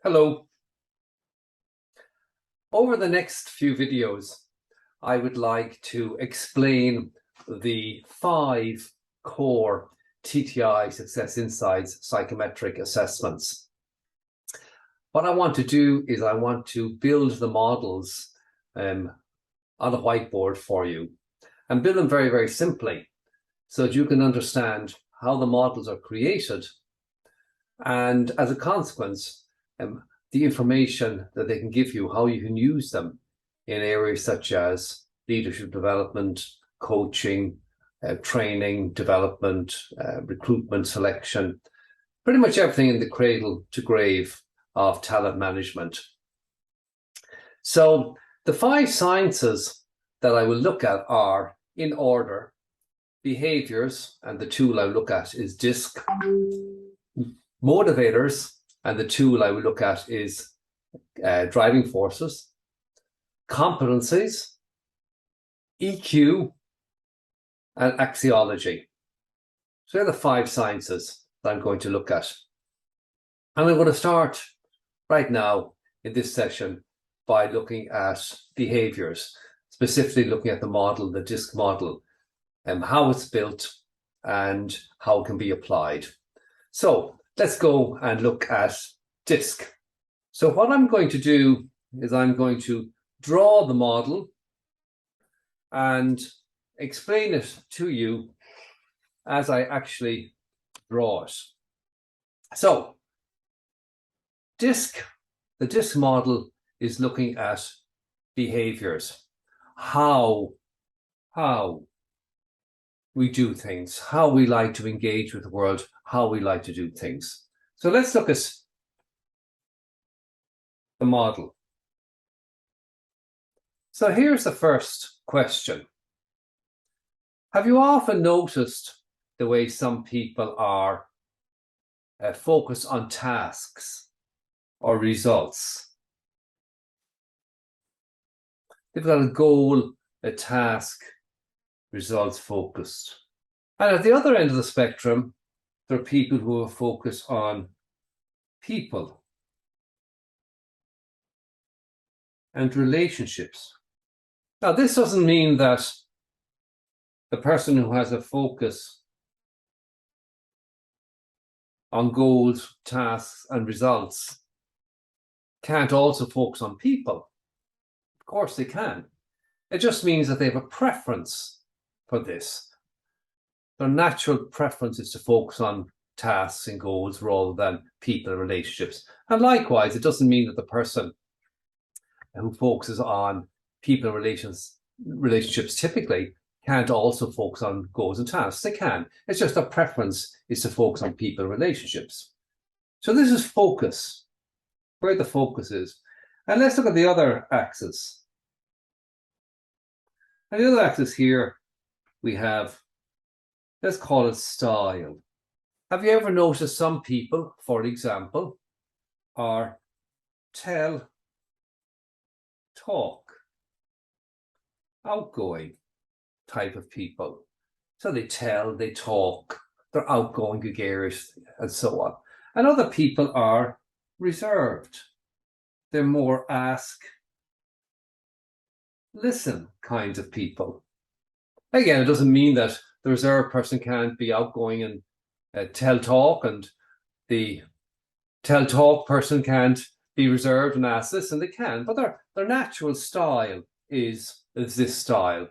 Hello. Over the next few videos, I would like to explain the 5 core TTI Success Insights psychometric assessments. What I want to do is I want to build the models on a whiteboard for you and build them very, very simply so that you can understand how the models are created and, as a consequence, the information that they can give you, how you can use them in areas such as leadership development, coaching, training, development, recruitment, selection, pretty much everything in the cradle to grave of talent management. So the 5 sciences that I will look at are, in order, behaviors, and the tool I look at is DISC, motivators, and the tool I will look at is driving forces, competencies, EQ, and axiology. So they're the 5 sciences that I'm going to look at. And I'm going to start right now in this session by looking at behaviors, specifically looking at the model, the DISC model, and how it's built and how it can be applied. So let's go and look at DISC. So what I'm going to do is I'm going to draw the model and explain it to you as I actually draw it. So the DISC model is looking at behaviors, how we do things, how we like to engage with the world, how we like to do things. So let's look at the model. So here's the first question. Have you often noticed the way some people are focused on tasks or results? They've got a goal, a task, results focused. And at the other end of the spectrum, there are people who are focused on people and relationships. Now, this doesn't mean that the person who has a focus on goals, tasks, and results can't also focus on people. Of course they can. It just means that they have a preference for this. Their natural preference is to focus on tasks and goals rather than people and relationships. And likewise, it doesn't mean that the person who focuses on people and relationships typically can't also focus on goals and tasks. They can. It's just their preference is to focus on people and relationships. So this is focus, where the focus is. And let's look at the other axis. And the other axis here, we have, let's call it style. Have you ever noticed some people, for example, are tell, talk, outgoing type of people? So they tell, they talk, they're outgoing, gregarious, and so on. And other people are reserved. They're more ask, listen kinds of people. Again, it doesn't mean that the reserved person can't be outgoing and tell talk, and the tell talk person can't be reserved and ask this, and they can, but their natural style is this style.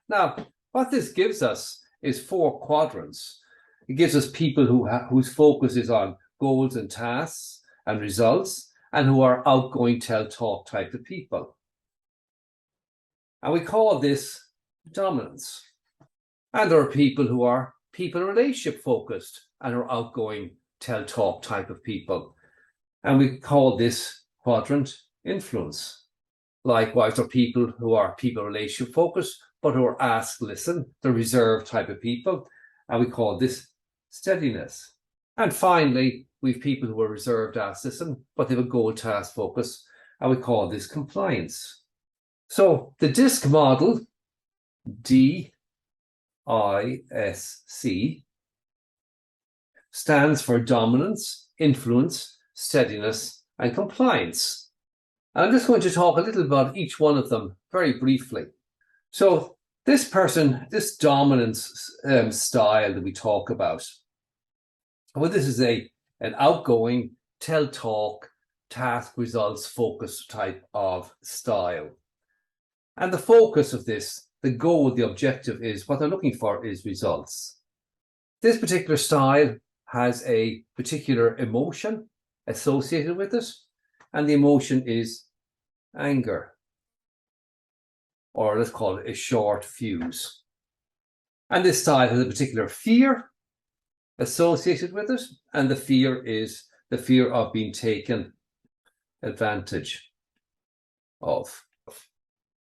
Now, what this gives us is 4 quadrants. It gives us people whose focus is on goals and tasks and results, and who are outgoing tell talk type of people. And we call this dominance. And there are people who are people relationship focused and are outgoing tell talk type of people. And we call this quadrant influence. Likewise, there are people who are people relationship focused, but who are ask, listen, the reserved type of people. And we call this steadiness. And finally, we have people who are reserved, ask, listen, but they have a goal task focus. And we call this compliance. So the DISC model, DISC, stands for dominance, influence, steadiness, and compliance. And I'm just going to talk a little about each one of them very briefly. So this person, this dominance style that we talk about, well, this is an outgoing, tell talk, task results focus type of style. And the focus of this, the goal, the objective is what they're looking for is results. This particular style has a particular emotion associated with it, and the emotion is anger, or let's call it a short fuse. And this style has a particular fear associated with it, and the fear is the fear of being taken advantage of.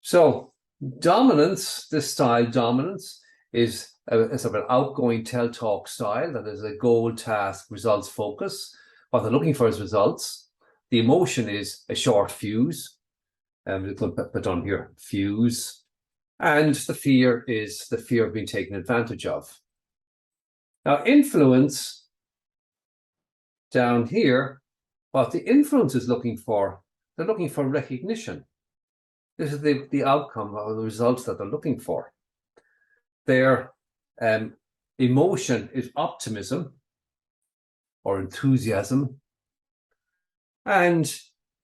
So dominance, this style dominance, is a sort of an outgoing tell talk style that is a goal, task, results focus. What they're looking for is results. The emotion is a short fuse. We're going to put on here fuse. And the fear is the fear of being taken advantage of. Now, influence down here, what the influence is looking for, they're looking for recognition. This is the outcome or the results that they're looking for. Their emotion is optimism or enthusiasm. And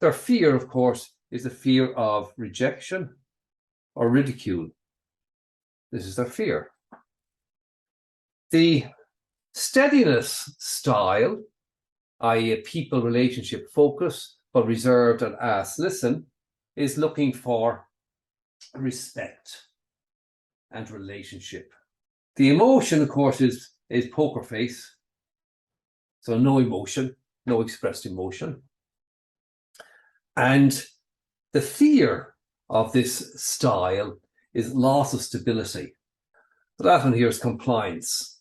their fear, of course, is the fear of rejection or ridicule. This is their fear. The steadiness style, i.e. a people relationship focus, but reserved and ask, listen, is looking for respect and relationship. The emotion, of course, is poker face. So no emotion, no expressed emotion. And the fear of this style is loss of stability. The last one here is compliance.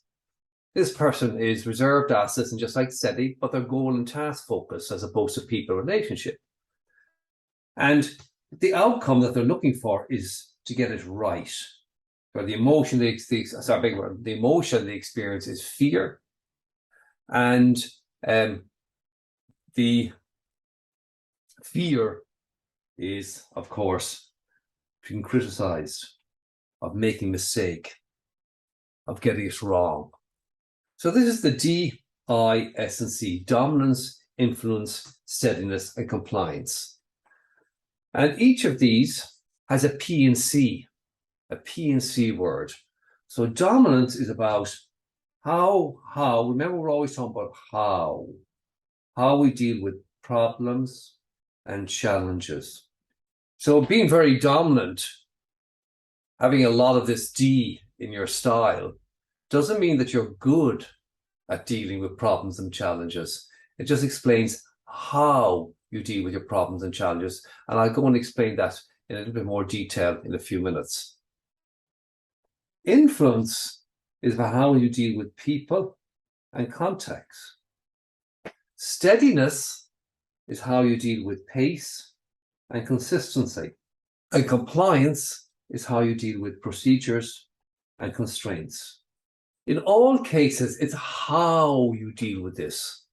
This person is reserved assets and just like steady, but they're goal and task focused as opposed to people relationship. And the outcome that they're looking for is to get it right. So the emotion they experience is fear, and the fear is, of course, being criticized, of making a mistake, of getting it wrong. So this is the D-I-S-N-C, dominance, influence, steadiness, and compliance. And each of these has a P and C word. So dominance is about how, remember we're always talking about how we deal with problems and challenges. So being very dominant, having a lot of this D in your style, doesn't mean that you're good at dealing with problems and challenges. It just explains how you deal with your problems and challenges. And I'll go and explain that in a little bit more detail in a few minutes. Influence is about how you deal with people and context. Steadiness is how you deal with pace and consistency. And compliance is how you deal with procedures and constraints. In all cases, it's how you deal with this.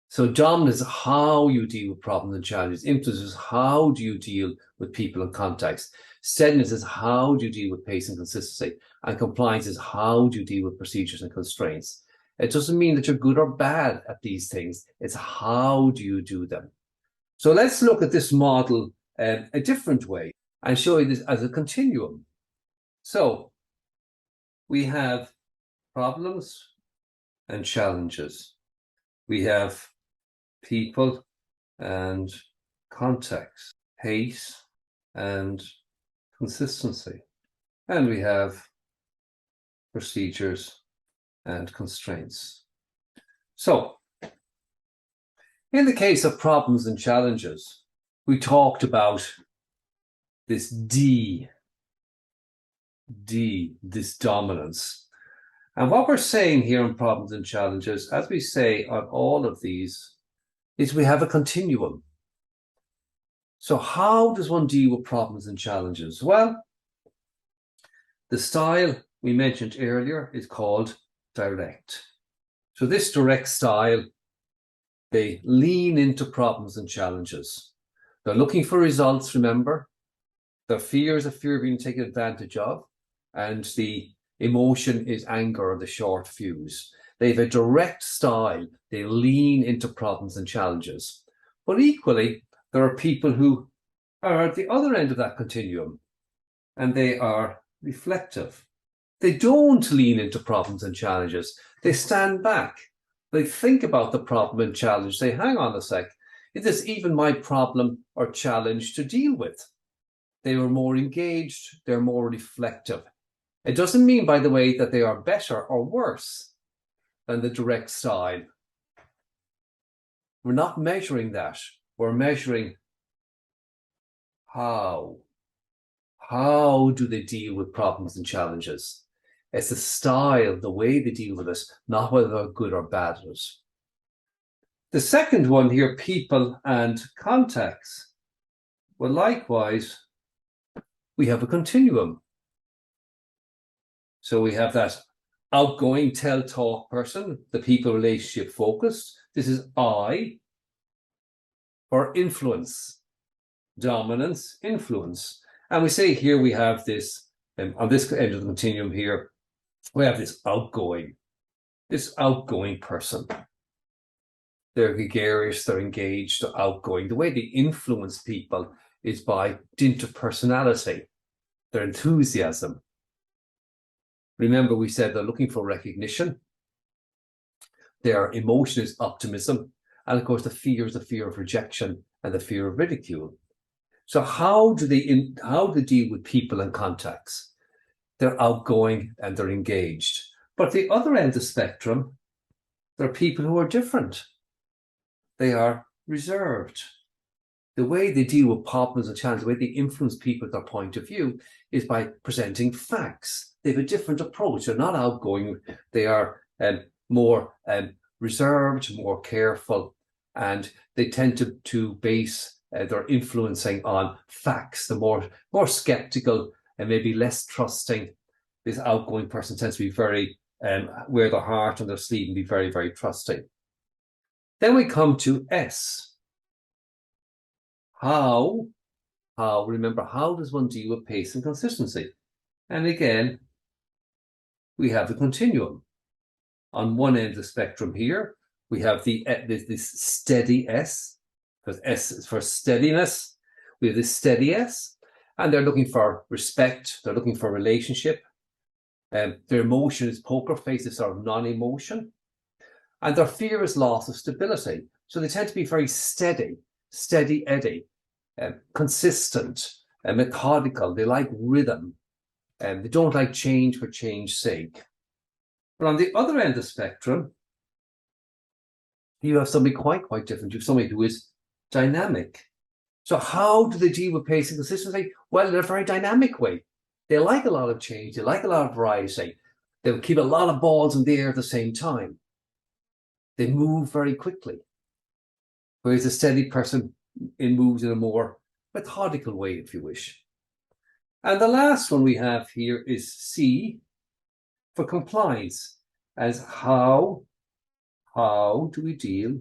So dominance is how you deal with problems and challenges. Influence is how do you deal with people and context. Steadiness is how do you deal with pace and consistency. And compliance is how do you deal with procedures and constraints. It doesn't mean that you're good or bad at these things. It's how do you do them. So let's look at this model a different way and show you this as a continuum. So we have problems and challenges. We have people and context, pace and consistency. And we have procedures and constraints. So in the case of problems and challenges, we talked about this this dominance. And what we're saying here in problems and challenges, as we say on all of these, is we have a continuum. So how does one deal with problems and challenges? Well, the style we mentioned earlier is called direct. So this direct style They lean into problems and challenges. They're looking for results, remember. Their fear is a fear of being taken advantage of. And the emotion is anger or the short fuse. They have a direct style. They lean into problems and challenges. But equally, there are people who are at the other end of that continuum, and they are reflective. They don't lean into problems and challenges. They stand back. They think about the problem and challenge. Say, hang on a sec, is this even my problem or challenge to deal with? They are more engaged. They're more reflective. It doesn't mean, by the way, that they are better or worse than the direct style. We're not measuring that. We're measuring how. How do they deal with problems and challenges? It's the style, the way they deal with it, not whether they're good or bad at it. The second one here, people and contacts. Well, likewise, we have a continuum. So we have that outgoing tell-talk person, the people relationship focused. This is I for influence, dominance, influence. And we say here we have this, on this end of the continuum here, we have this outgoing person. They're gregarious, they're engaged, they're outgoing. The way they influence people is by dint of personality, their enthusiasm. Remember, we said they're looking for recognition. Their emotion is optimism. And of course, the fear is the fear of rejection and the fear of ridicule. So how do they deal with people and contacts? They're outgoing and they're engaged. But at the other end of the spectrum, there are people who are different. They are reserved. The way they deal with problems and challenges, the way they influence people at their point of view is by presenting facts. They have a different approach. They're not outgoing. They are more reserved, more careful, and they tend to base their influencing on facts. The more skeptical and maybe less trusting, this outgoing person tends to be very, wear their heart on their sleeve and be very, very trusting. Then we come to S. How, remember, how does one deal with pace and consistency? And again, we have the continuum. On one end of the spectrum here, we have this steady S, because S is for steadiness. We have this steady S, and they're looking for respect. They're looking for relationship. Their emotion is poker face, this sort of non-emotion. And their fear is loss of stability. So they tend to be very steady Eddie, consistent, methodical. They like rhythm. They don't like change for change's sake. But on the other end of the spectrum, you have somebody quite different. You have somebody who is dynamic. So how do they deal with pace and consistency? Well, in a very dynamic way. They like a lot of change. They like a lot of variety. They will keep a lot of balls in the air at the same time. They move very quickly. Whereas a steady person moves in a more methodical way, if you wish. And the last one we have here is C for compliance, as how do we deal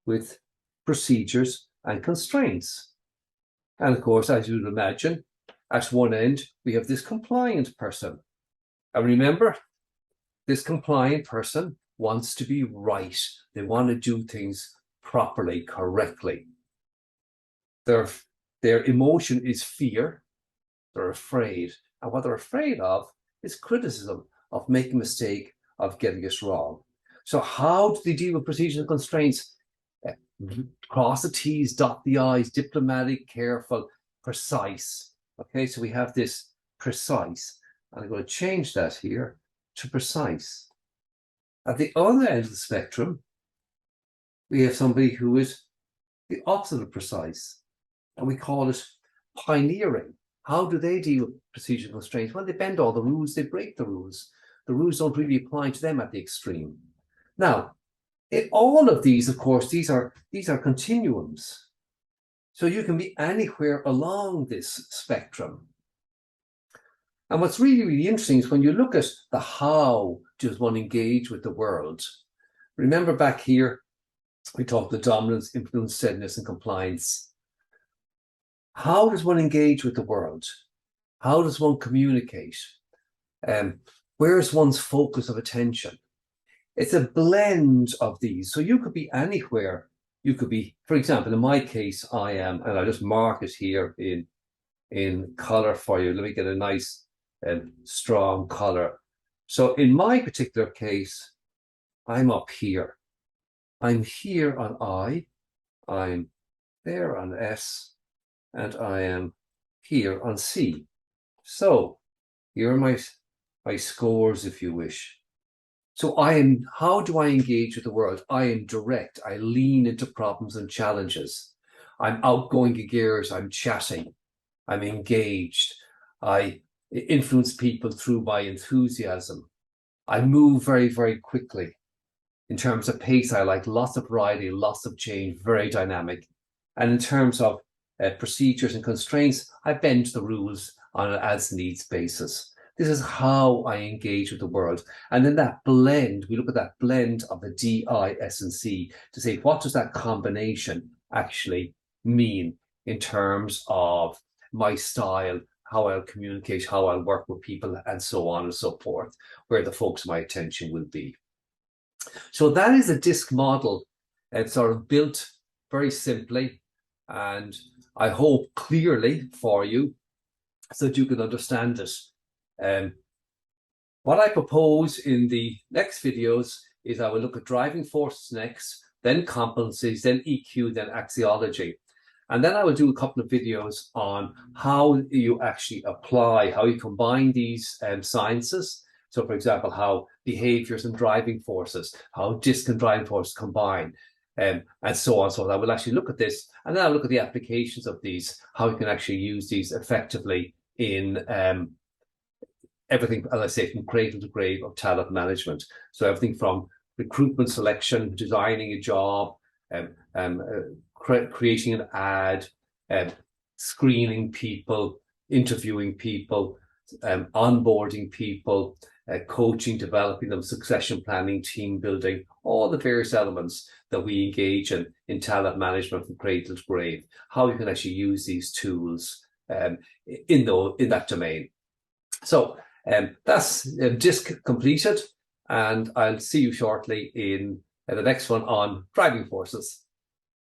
with procedures and constraints? And of course, as you would imagine, at one end, we have this compliant person. And remember, this compliant person wants to be right. They want to do things properly, correctly. Their emotion is fear. They're afraid. And what they're afraid of is criticism, of making a mistake, of getting it wrong. So how do they deal with procedures and constraints? Cross the T's, dot the I's, diplomatic, careful, precise. Okay, so we have this precise. And I'm going to change that here to precise. At the other end of the spectrum, we have somebody who is the opposite of precise. And we call it pioneering. How do they deal with procedure and constraints? Well, they bend all the rules, they break the rules. The rules don't really apply to them at the extreme. Now, in all of these, of course, these are continuums. So you can be anywhere along this spectrum. And what's really interesting is when you look at the how does one engage with the world. Remember back here, We talked the dominance, influence, steadiness, and compliance. How does one engage with the world? How does one communicate? Where is one's focus of attention? It's a blend of these. So you could be anywhere. You could be, for example, in my case, I am, and I'll just mark it here in color for you. Let me get a nice strong color. So in my particular case, I'm up here. I'm here on I, I'm there on S, and I am here on C. So here are my scores, if you wish. So how do I engage with the world? I am direct. I lean into problems and challenges. I'm outgoing gears. I'm chatting. I'm engaged. I influence people through my enthusiasm. I move very, very quickly. In terms of pace, I like lots of variety, lots of change, very dynamic. And in terms of procedures and constraints, I bend the rules on an as-needs basis. This is how I engage with the world. And then that blend, we look at that blend of the D, I, S, and C to say, what does that combination actually mean in terms of my style, how I'll communicate, how I'll work with people, and so on and so forth, where the focus of my attention will be. So that is a DISC model. It's sort of built very simply, and I hope clearly for you so that you can understand it. What I propose in the next videos is I will look at driving forces next, then competencies, then EQ, then axiology. And then I will do a couple of videos on how you actually apply, how you combine these sciences. So, for example, how behaviors and driving forces, how DISC and driving forces combine, and so on. So I will actually look at this, and then I'll look at the applications of these, how you can actually use these effectively in everything, as I say, from cradle to grave of talent management. So everything from recruitment selection, designing a job, creating an ad, screening people, interviewing people, onboarding people, coaching, developing them, succession planning, team building, all the various elements that we engage in talent management from cradle to grave, how you can actually use these tools in that domain. So that's DISC completed, and I'll see you shortly in the next one on driving forces.